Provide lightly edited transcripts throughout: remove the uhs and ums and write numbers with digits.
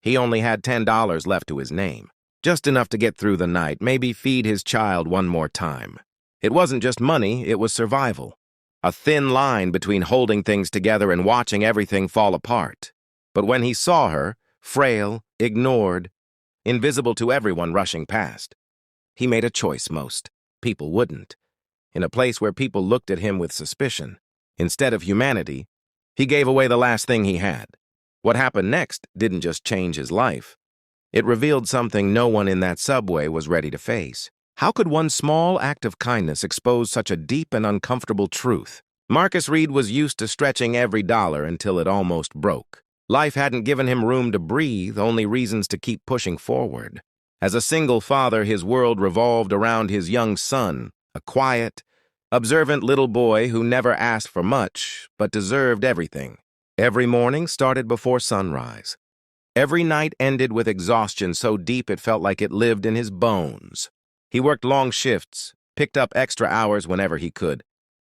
He only had $10 left to his name. Just enough to get through the night, maybe feed his child one more time. It wasn't just money, it was survival. A thin line between holding things together and watching everything fall apart. But when he saw her, frail, ignored, invisible to everyone rushing past, he made a choice most people wouldn't. In a place where people looked at him with suspicion, instead of humanity, he gave away the last thing he had. What happened next didn't just change his life. It revealed something no one in that subway was ready to face. How could one small act of kindness expose such a deep and uncomfortable truth? Marcus Reed was used to stretching every dollar until it almost broke. Life hadn't given him room to breathe, only reasons to keep pushing forward. As a single father, his world revolved around his young son, a quiet, observant little boy who never asked for much, but deserved everything. Every morning started before sunrise. Every night ended with exhaustion so deep it felt like it lived in his bones. He worked long shifts, picked up extra hours whenever he could,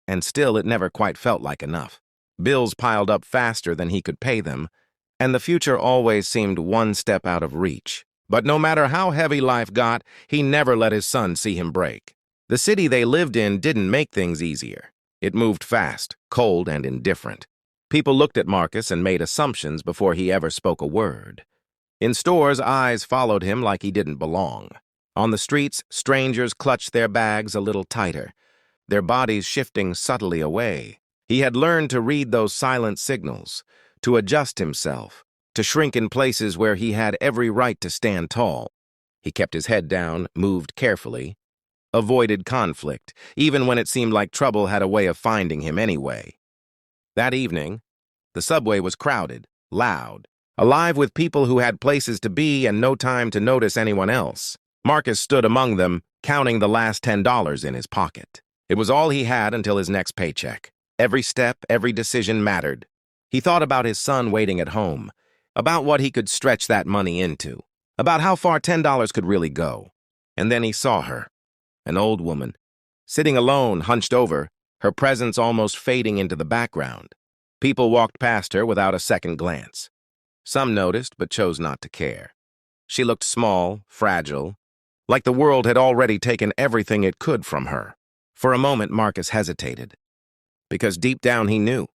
and still it never quite felt like enough. Bills piled up faster than he could pay them, and the future always seemed one step out of reach. But no matter how heavy life got, he never let his son see him break. The city they lived in didn't make things easier. It moved fast, cold, and indifferent. People looked at Marcus and made assumptions before he ever spoke a word. In stores, eyes followed him like he didn't belong. On the streets, strangers clutched their bags a little tighter, their bodies shifting subtly away. He had learned to read those silent signals, to adjust himself, to shrink in places where he had every right to stand tall. He kept his head down, moved carefully, avoided conflict, even when it seemed like trouble had a way of finding him anyway. That evening, the subway was crowded, loud, alive with people who had places to be and no time to notice anyone else. Marcus stood among them, counting the last $10 in his pocket. It was all he had until his next paycheck. Every step, every decision mattered. He thought about his son waiting at home, about what he could stretch that money into, about how far $10 could really go. And then he saw her, an old woman, sitting alone, hunched over, her presence almost fading into the background. People walked past her without a second glance. Some noticed, but chose not to care. She looked small, fragile, like the world had already taken everything it could from her. For a moment, Marcus hesitated, because deep down he knew.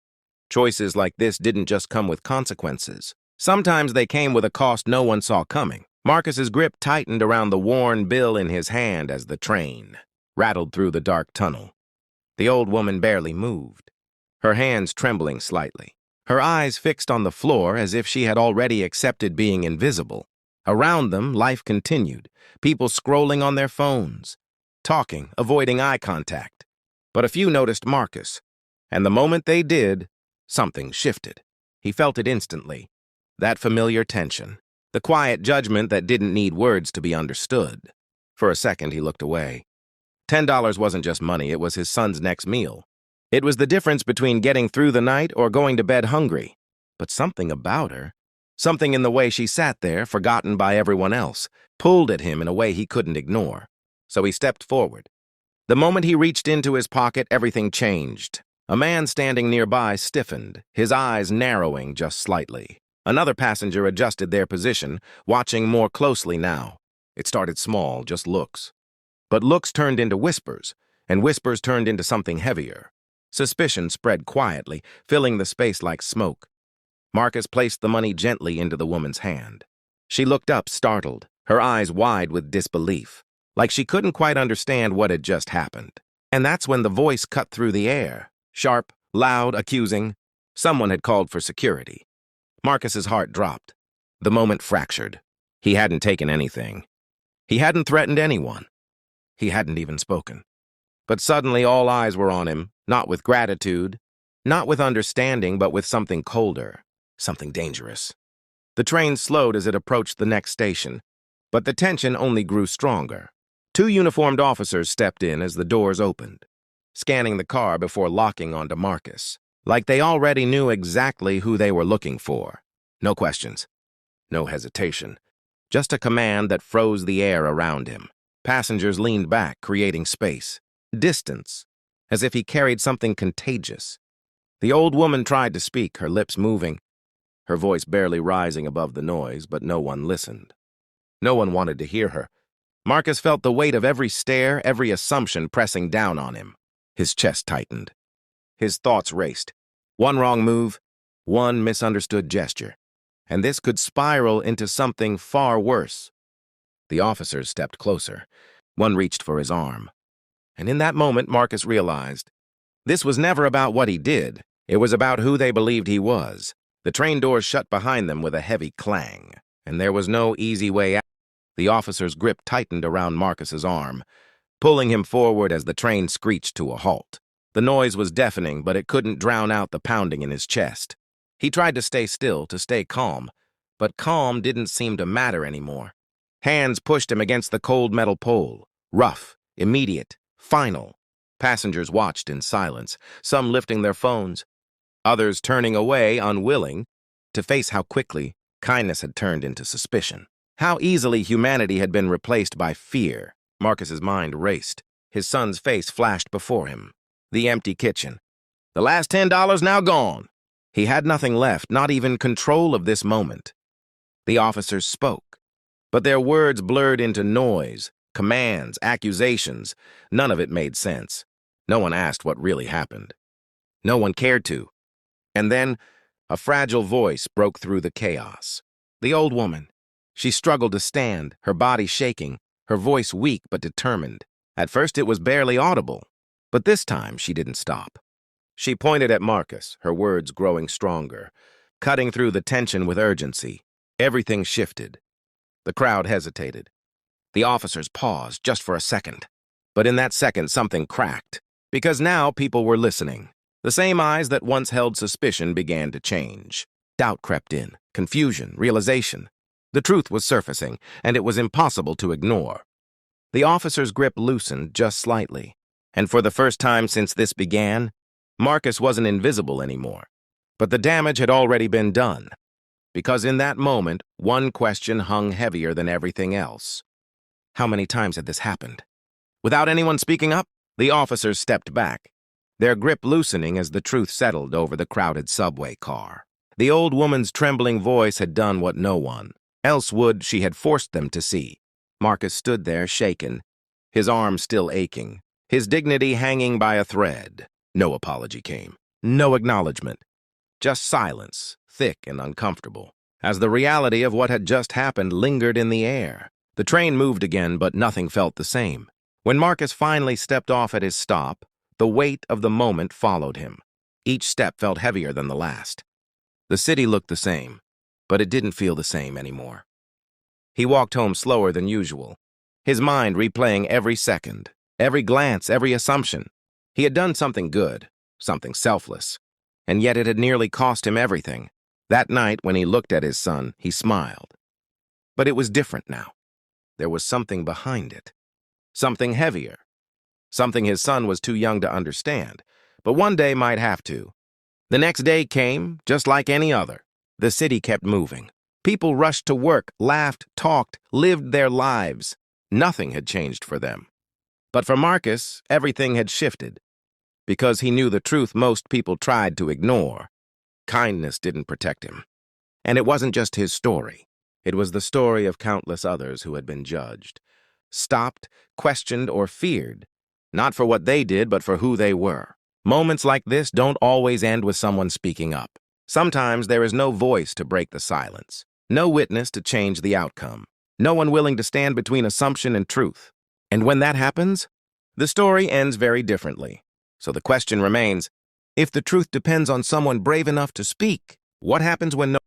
Choices like this didn't just come with consequences. Sometimes they came with a cost no one saw coming. Marcus's grip tightened around the worn bill in his hand as the train rattled through the dark tunnel. The old woman barely moved, her hands trembling slightly, her eyes fixed on the floor as if she had already accepted being invisible. Around them, life continued, people scrolling on their phones, talking, avoiding eye contact. But a few noticed Marcus, and the moment they did, something shifted. He felt it instantly, that familiar tension, the quiet judgment that didn't need words to be understood. For a second, he looked away. $10 wasn't just money, it was his son's next meal. It was the difference between getting through the night or going to bed hungry. But something about her, something in the way she sat there, forgotten by everyone else, pulled at him in a way he couldn't ignore. So he stepped forward. The moment he reached into his pocket, everything changed. A man standing nearby stiffened, his eyes narrowing just slightly. Another passenger adjusted their position, watching more closely now. It started small, just looks. But looks turned into whispers, and whispers turned into something heavier. Suspicion spread quietly, filling the space like smoke. Marcus placed the money gently into the woman's hand. She looked up, startled, her eyes wide with disbelief, like she couldn't quite understand what had just happened. And that's when the voice cut through the air, sharp, loud, accusing. Someone had called for security. Marcus's heart dropped. The moment fractured. He hadn't taken anything. He hadn't threatened anyone. He hadn't even spoken. But suddenly all eyes were on him, not with gratitude, not with understanding, but with something colder, something dangerous. The train slowed as it approached the next station, but the tension only grew stronger. Two uniformed officers stepped in as the doors opened, scanning the car before locking onto Marcus, like they already knew exactly who they were looking for. No questions, no hesitation, just a command that froze the air around him. Passengers leaned back, creating space, distance, as if he carried something contagious. The old woman tried to speak, her lips moving, her voice barely rising above the noise, but no one listened. No one wanted to hear her. Marcus felt the weight of every stare, every assumption pressing down on him. His chest tightened. His thoughts raced. One wrong move, one misunderstood gesture, and this could spiral into something far worse. The officers stepped closer. One reached for his arm. And in that moment, Marcus realized this was never about what he did. It was about who they believed he was. The train doors shut behind them with a heavy clang, and there was no easy way out. The officer's grip tightened around Marcus's arm, pulling him forward as the train screeched to a halt. The noise was deafening, but it couldn't drown out the pounding in his chest. He tried to stay still, to stay calm, but calm didn't seem to matter anymore. Hands pushed him against the cold metal pole. Rough, immediate, final. Passengers watched in silence, some lifting their phones, others turning away, unwilling to face how quickly kindness had turned into suspicion. How easily humanity had been replaced by fear. Marcus's mind raced. His son's face flashed before him. The empty kitchen. The last $10 now gone. He had nothing left, not even control of this moment. The officers spoke, but their words blurred into noise, commands, accusations. None of it made sense. No one asked what really happened. No one cared to. And then, a fragile voice broke through the chaos. The old woman. She struggled to stand, her body shaking, her voice weak but determined. At first it was barely audible, but this time she didn't stop. She pointed at Marcus, her words growing stronger, cutting through the tension with urgency. Everything shifted. The crowd hesitated. The officers paused just for a second. But in that second, something cracked, because now people were listening. The same eyes that once held suspicion began to change. Doubt crept in, confusion, realization. The truth was surfacing, and it was impossible to ignore. The officer's grip loosened just slightly, and for the first time since this began, Marcus wasn't invisible anymore. But the damage had already been done, because in that moment, one question hung heavier than everything else. How many times had this happened? Without anyone speaking up, the officers stepped back, their grip loosening as the truth settled over the crowded subway car. The old woman's trembling voice had done what no one else would. She had forced them to see. Marcus stood there, shaken, his arm still aching, his dignity hanging by a thread. No apology came, no acknowledgement, just silence, thick and uncomfortable, as the reality of what had just happened lingered in the air. The train moved again, but nothing felt the same. When Marcus finally stepped off at his stop, the weight of the moment followed him. Each step felt heavier than the last. The city looked the same, but it didn't feel the same anymore. He walked home slower than usual, his mind replaying every second, every glance, every assumption. He had done something good, something selfless, and yet it had nearly cost him everything. That night, when he looked at his son, he smiled. But it was different now. There was something behind it, something heavier, something his son was too young to understand, but one day might have to. The next day came, just like any other. The city kept moving. People rushed to work, laughed, talked, lived their lives. Nothing had changed for them. But for Marcus, everything had shifted, because he knew the truth most people tried to ignore. Kindness didn't protect him. And it wasn't just his story. It was the story of countless others who had been judged, stopped, questioned, or feared, not for what they did, but for who they were. Moments like this don't always end with someone speaking up. Sometimes there is no voice to break the silence, no witness to change the outcome, no one willing to stand between assumption and truth. And when that happens, the story ends very differently. So the question remains, if the truth depends on someone brave enough to speak, what happens when no